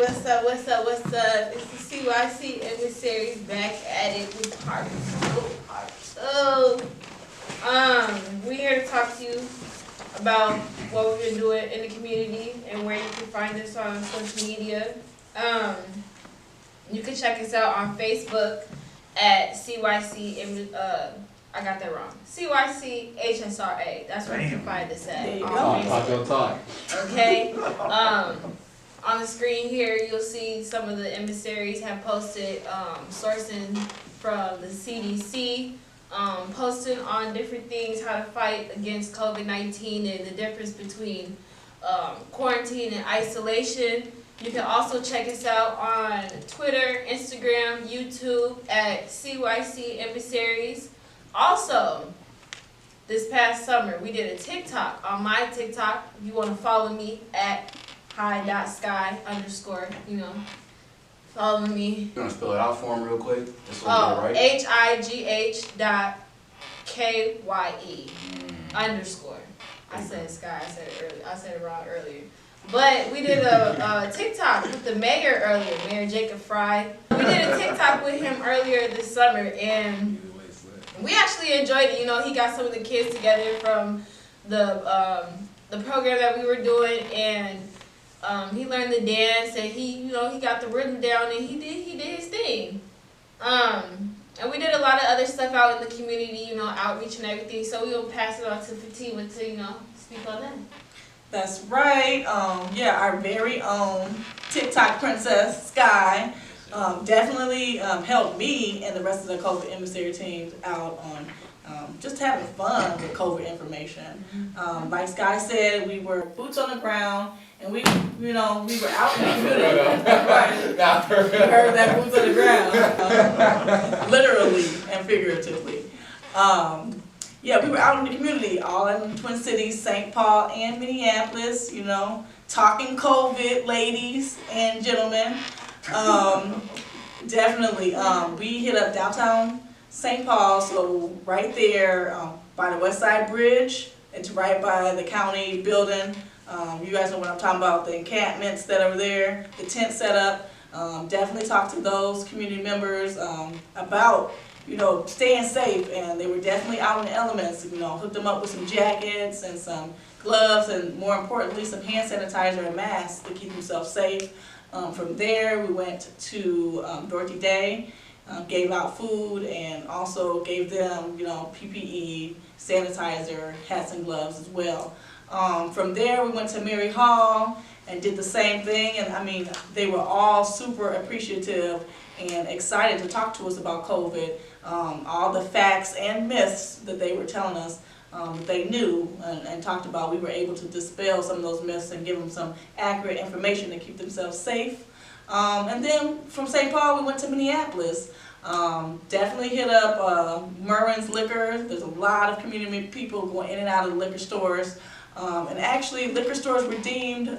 what's up, what's up, what's up? It's the CYC Emissaries back at it with part two. We're here to talk to you about what we've been doing in the community and where you can find us on social media. You can check us out on Facebook at CYC, I got that wrong. CYC HSRA. That's where you can find us at. There you on go. Facebook. Talk. Okay. On the screen here, you'll see some of the emissaries have posted sourcing from the CDC, posting on different things, how to fight against COVID-19 and the difference between quarantine and isolation. You can also check us out on Twitter, Instagram, YouTube at CYC Emissaries. Also, this past summer, we did a TikTok. On my TikTok, if you want to follow me at hi.sky_, follow me. You want to spell it out for him real quick? Just so we get it right? HIGH.KYE _. I said sky, I said it wrong earlier. But we did a TikTok with the mayor earlier, Mayor Jacob Fry. We did a TikTok with him earlier this summer, and we actually enjoyed it. You know, he got some of the kids together from the program that we were doing, and he learned the dance, and he got the rhythm down, and he did his thing. And we did a lot of other stuff out in the community, outreach and everything. So we'll pass it on to Fatima to, speak on that. That's right. Our very own TikTok princess, Sky, definitely helped me and the rest of the COVID emissary teams out on just having fun with COVID information. Like Sky said, we were boots on the ground, and we were out in the community. Right. You heard that, boots on the ground, literally and figuratively. We were out in the community, all in the Twin Cities, St. Paul and Minneapolis, talking COVID, ladies and gentlemen. Definitely, we hit up downtown St. Paul, so right there by the West Side Bridge. It's right by the county building. You guys know what I'm talking about, the encampments that are there, the tent setup. Definitely talked to those community members about staying safe, and they were definitely out in the elements. Hooked them up with some jackets and some gloves, and more importantly, some hand sanitizer and masks to keep themselves safe. From there, we went to Dorothy Day, gave out food, and also gave them, PPE, sanitizer, hats and gloves as well. From there, we went to Mary Hall and did the same thing, and they were all super appreciative and excited to talk to us about COVID, all the facts and myths that they were telling us that they knew and talked about. We were able to dispel some of those myths and give them some accurate information to keep themselves safe. And then from St. Paul, we went to Minneapolis. Definitely hit up Merwin's Liquor. There's a lot of community people going in and out of the liquor stores. And actually, liquor stores were deemed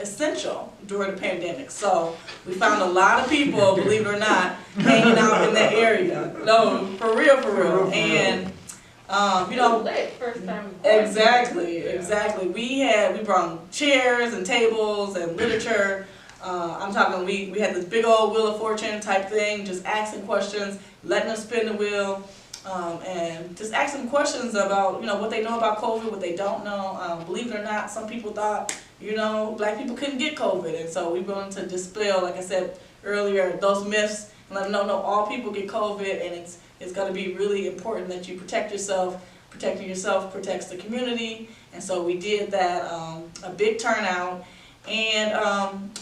essential during the pandemic. So we found a lot of people, believe it or not, hanging out in that area. No, for real. And First time. Exactly. We brought chairs and tables and literature. I'm talking, we had this big old Wheel of Fortune type thing, just asking questions, letting them spin the wheel. And just ask them questions about, what they know about COVID, what they don't know. Believe it or not, some people thought, black people couldn't get COVID. And so we wanted to dispel, like I said earlier, those myths and let them know, no, all people get COVID, and it's going to be really important that you protect yourself. Protecting yourself protects the community. And so we did that, a big turnout. And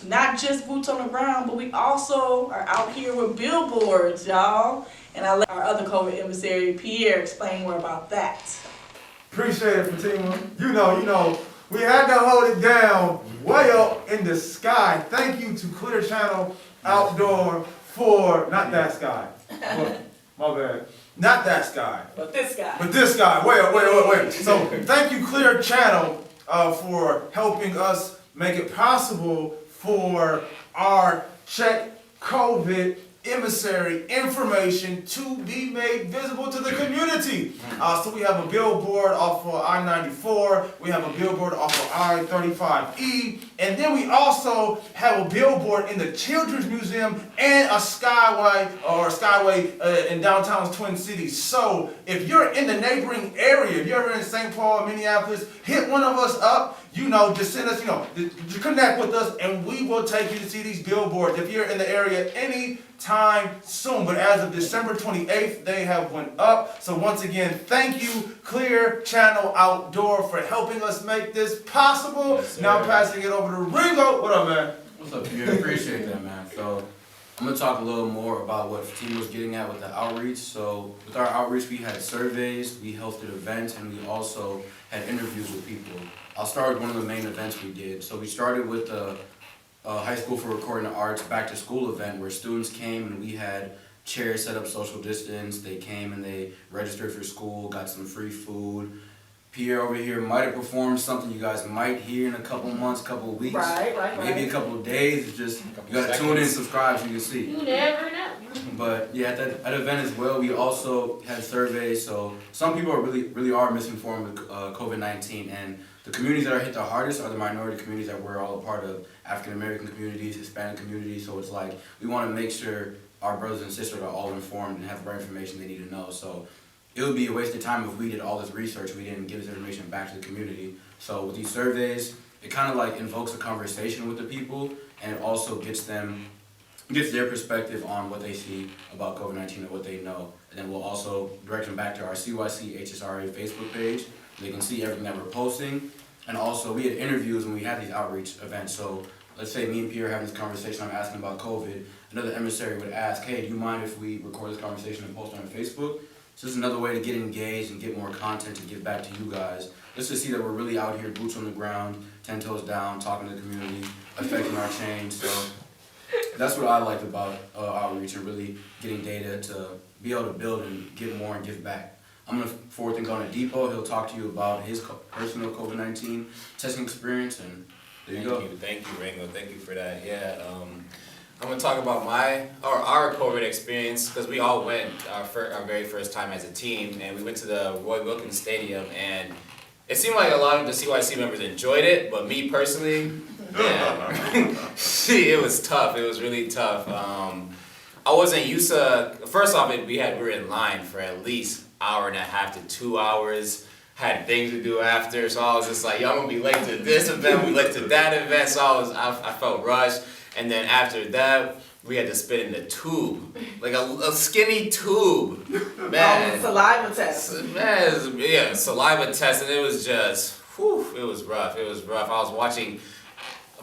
not just boots on the ground, but we also are out here with billboards, y'all. And I'll let our other COVID emissary, Pierre, explain more about that. Appreciate it, Fatima. We had to hold it down way up in the sky. Thank you to Clear Channel Outdoor for, not that sky. My bad. Not that sky. But this guy. Wait. So thank you, Clear Channel, for helping us make it possible for our Check COVID emissary information to be made visible to the community. So we have a billboard off of I-94, we have a billboard off of I-35E, And then we also have a billboard in the Children's Museum and a skyway in downtown Twin Cities. So if you're in the neighboring area, if you're ever in St. Paul, Minneapolis, hit one of us up. Just send us, to connect with us, and we will take you to see these billboards if you're in the area any time soon. But as of December 28th, they have went up. So once again, thank you, Clear Channel Outdoor, for helping us make this possible. Yes, now I'm passing it over to Ringo. What up, man? What's up, Pierre? Appreciate that, man. So I'm gonna talk a little more about what Fatima was getting at with the outreach. So with our outreach, we had surveys, we hosted events, and we also had interviews with people. I'll start with one of the main events we did. So we started with the High School for Recording the Arts Back to School event, where students came and we had chairs set up social distance. They came and they registered for school, got some free food. Pierre over here might have performed something you guys might hear in a couple months, couple weeks, maybe a couple of days. It's just, you gotta tune in and subscribe so you can see. You never know. But yeah, at that event as well, we also had surveys. So some people are really are misinformed with COVID-19, and the communities that are hit the hardest are the minority communities that we're all a part of: African American communities, Hispanic communities. So it's like we want to make sure our brothers and sisters are all informed and have the right information they need to know. So it would be a waste of time if we did all this research, we didn't give this information back to the community. So with these surveys, it kind of like invokes a conversation with the people, and it also gets their perspective on what they see about COVID-19 and what they know. And then we'll also direct them back to our CYC HSRA Facebook page. They can see everything that we're posting. And also, we had interviews when we had these outreach events. So let's say me and Pierre are having this conversation, I'm asking about COVID. Another emissary would ask, hey, do you mind if we record this conversation and post it on Facebook? So this is another way to get engaged and get more content to give back to you guys. Just to see that we're really out here, boots on the ground, 10 toes down, talking to the community, affecting our change. So that's what I liked about outreach, and really getting data to be able to build and give more and give back. I'm going to forward things on to Depot. He'll talk to you about his personal COVID-19 testing experience, and there you go. Thank you, Ringo. Thank you for that. Yeah, I'm going to talk about our COVID experience, because we all went our very first time as a team, and we went to the Roy Wilkins Stadium, and it seemed like a lot of the CYC members enjoyed it, but me personally, it was tough. It was really tough. I wasn't used to. First off, we were in line for at least hour and a half to 2 hours. Had things to do after, so I was just like, yo, I'm gonna be late to this event, we late to that event. So I felt rushed. And then after that, we had to spit in the tube, like a skinny tube, man. Saliva test. Man, yeah, saliva test, and it was just, it was rough. It was rough. I was watching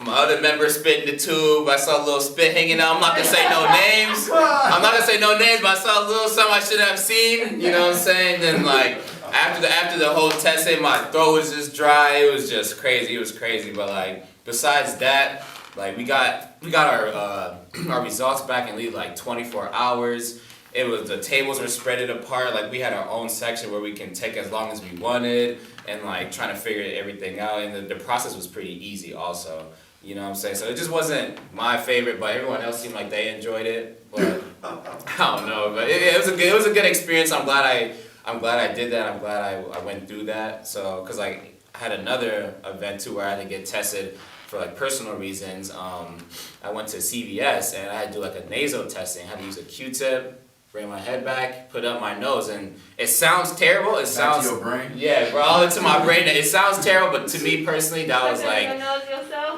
my other members spit in the tube. I saw a little spit hanging out. I'm not gonna say no names. I'm not gonna say no names, but I saw a little something I shouldn't have seen. You know what I'm saying? Then like after the whole testing, my throat was just dry. It was just crazy. It was crazy. But like besides that, like we got our results back in like 24 hours. It was, the tables were spread apart. Like we had our own section where we can take as long as we wanted, and like trying to figure everything out. And the process was pretty easy also. You know what I'm saying? So it just wasn't my favorite, but everyone else seemed like they enjoyed it. But I don't know. But it was a good experience. I'm glad I did that. I'm glad I went through that. So because like I had another event too where I had to get tested for like personal reasons. I went to CVS and I had to do like a nasal testing. I had to use a Q-tip, bring my head back, put up my nose, and it sounds terrible. It sounds, back to your brain? Yeah, bro, all into my brain. It sounds terrible, but to me personally, that was like,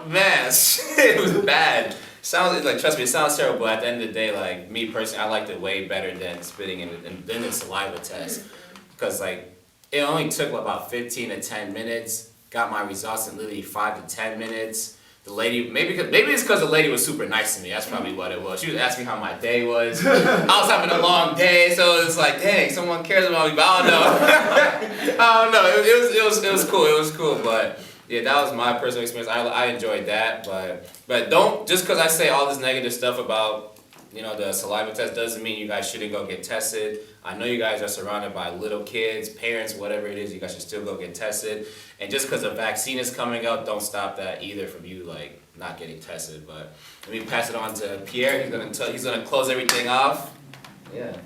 man, it was bad. Sounds like, trust me, it sounds terrible, but at the end of the day, like me personally, I liked it way better than spitting in than the saliva test, because like it only took about 15 to 10 minutes. Got my results in literally 5 to 10 minutes. The lady, maybe it's because the lady was super nice to me. That's probably what it was. She was asking how my day was. I was having a long day, so it's like, dang, someone cares about me. But I don't know. I don't know. It was cool. It was cool. But yeah, that was my personal experience. I enjoyed that. But don't, just because I say all this negative stuff about, you know, the saliva test doesn't mean you guys shouldn't go get tested. I know you guys are surrounded by little kids, parents, whatever it is, you guys should still go get tested. And just because a vaccine is coming out, don't stop that either from you, like, not getting tested. But let me pass it on to Pierre. He's gonna close everything off. Yeah.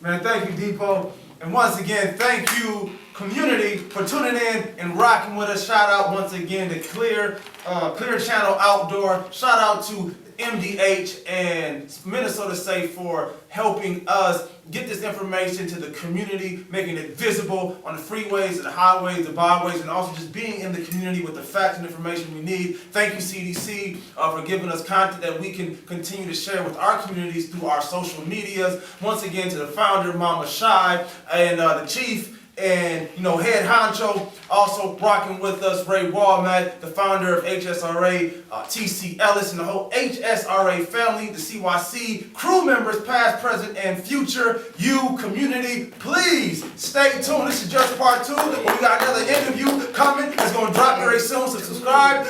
Man, thank you, Depot. And once again, thank you, community, for tuning in and rocking with us. Shout out once again to Clear Channel Outdoor. Shout out to MDH and Minnesota Safe for helping us get this information to the community, making it visible on the freeways, the highways, the byways, and also just being in the community with the facts and information we need. Thank you, CDC, for giving us content that we can continue to share with our communities through our social medias. Once again, to the founder, Mama Shy, and the chief, and head honcho, also rocking with us, Ray Walmat, the founder of HSRA, TC Ellis, and the whole HSRA family, the CYC crew members, past, present, and future. You, community, please stay tuned. This is just part 2. We got another interview coming. It's going to drop very soon. So subscribe,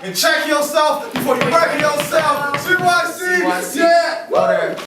and check yourself before you wreck yourself. CYC, yeah.